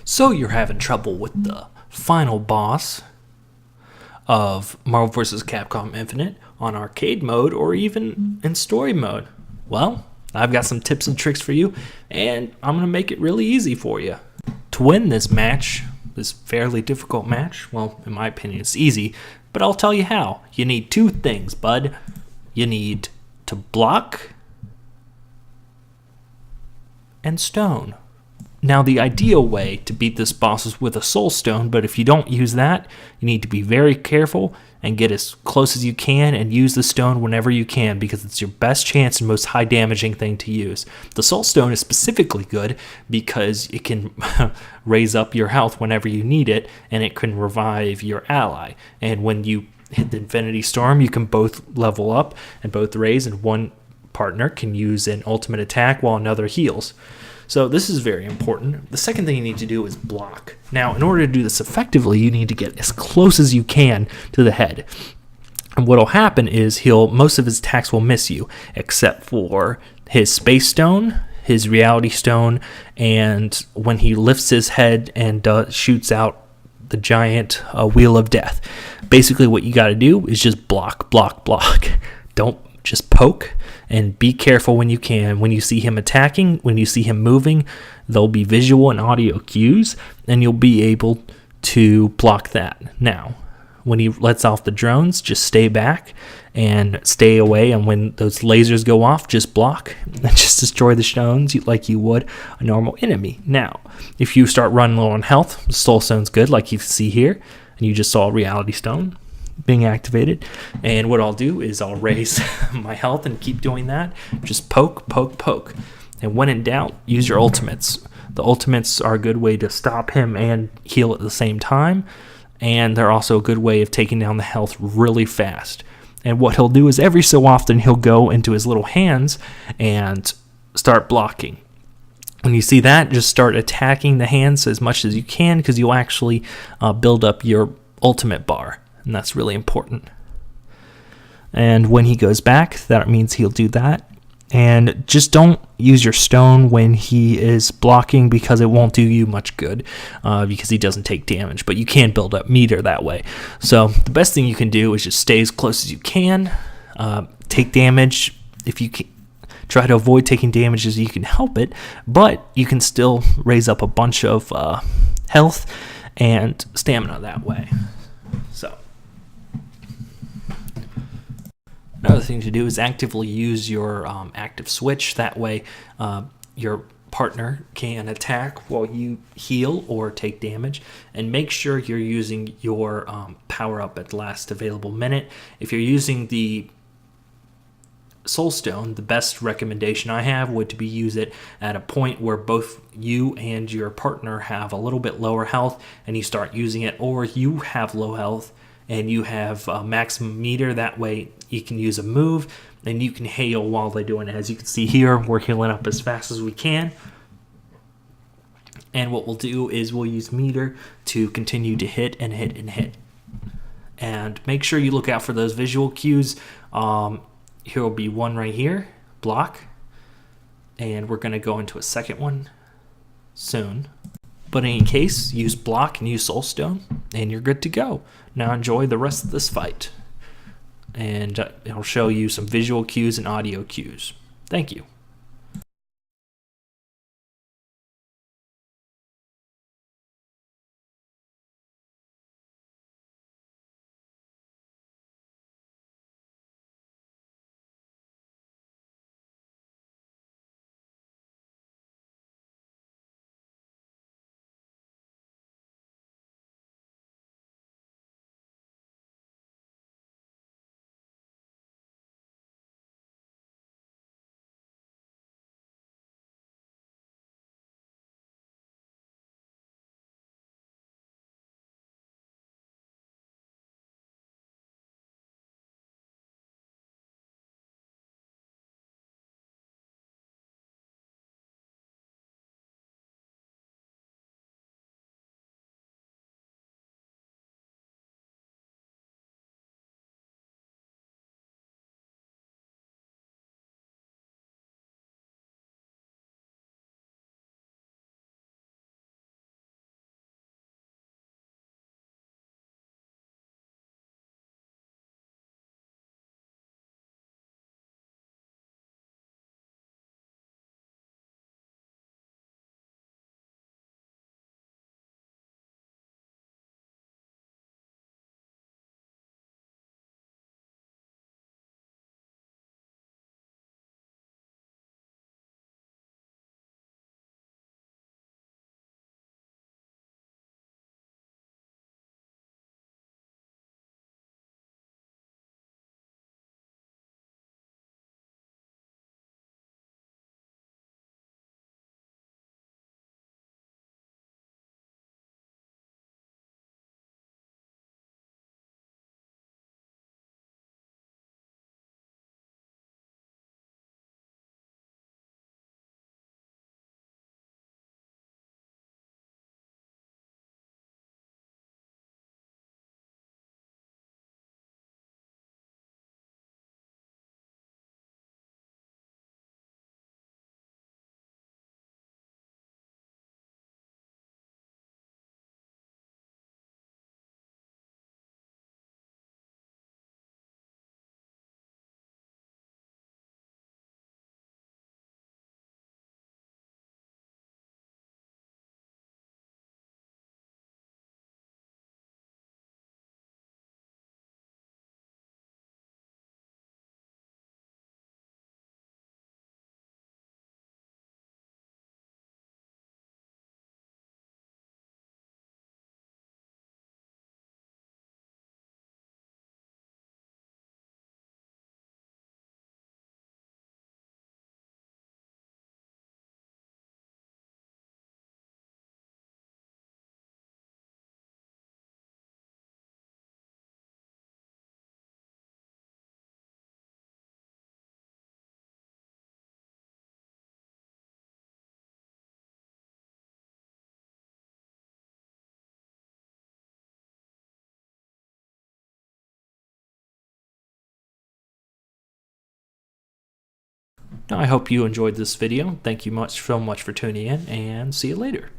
So you're having trouble with the final boss of Marvel vs. Capcom Infinite on arcade mode or even in story mode. Well, I've got some tips and tricks for you, and I'm going to make it really easy for you. To win this match, this fairly difficult match, well, in my opinion, it's easy, but I'll tell you how. You need two things, bud. You need to block and stone. Now, the ideal way to beat this boss is with a soul stone, but if you don't use that, you need to be very careful and get as close as you can and use the stone whenever you can, because it's your best chance and most high damaging thing to use. The soul stone is specifically good because it can raise up your health whenever you need it, and it can revive your ally. And when you hit the Infinity Storm, you can both level up and both raise, and one partner can use an ultimate attack while another heals. So this is very important. The second thing you need to do is block. Now, in order to do this effectively, you need to get as close as you can to the head. And what will happen is most of his attacks will miss you, except for his space stone, his reality stone, and when he lifts his head and shoots out the giant wheel of death. Basically, what you got to do is just block, block, block. Don't just poke, and be careful when you can. When you see him attacking, when you see him moving, there'll be visual and audio cues, and you'll be able to block that. Now, when he lets off the drones, just stay back and stay away, and when those lasers go off, just block and just destroy the stones like you would a normal enemy. Now, if you start running low on health, the soul stone's good, like you see here, and you just saw a reality stone being activated. And what I'll do is I'll raise my health and keep doing that. Just poke, poke, poke. And when in doubt, use your ultimates. The ultimates are a good way to stop him and heal at the same time. And they're also a good way of taking down the health really fast. And what he'll do is every so often he'll go into his little hands and start blocking. When you see that, just start attacking the hands as much as you can, because you'll actually build up your ultimate bar. And that's really important. And when he goes back, that means he'll do that. And just don't use your stone when he is blocking, because it won't do you much good, because he doesn't take damage. But you can build up meter that way. So the best thing you can do is just stay as close as you can. Take damage if you can. Try to avoid taking damage as you can help it, but you can still raise up a bunch of health and stamina that way. So another thing to do is actively use your active switch. That way your partner can attack while you heal or take damage. And make sure you're using your power up at the last available minute. If you're using the Soul Stone, the best recommendation I have would be use it at a point where both you and your partner have a little bit lower health, and you start using it, or you have low health and you have maximum meter. That way you can use a move and you can heal while they're doing it. As you can see here, we're healing up as fast as we can. And what we'll do is we'll use meter to continue to hit and hit and hit. And make sure you look out for those visual cues. Here will be one right here, block. And we're going to go into a second one soon. But in any case, use block and use Soul Stone, and you're good to go. Now enjoy the rest of this fight. And it'll show you some visual cues and audio cues. Thank you. Now, I hope you enjoyed this video. Thank you so much for tuning in, and see you later.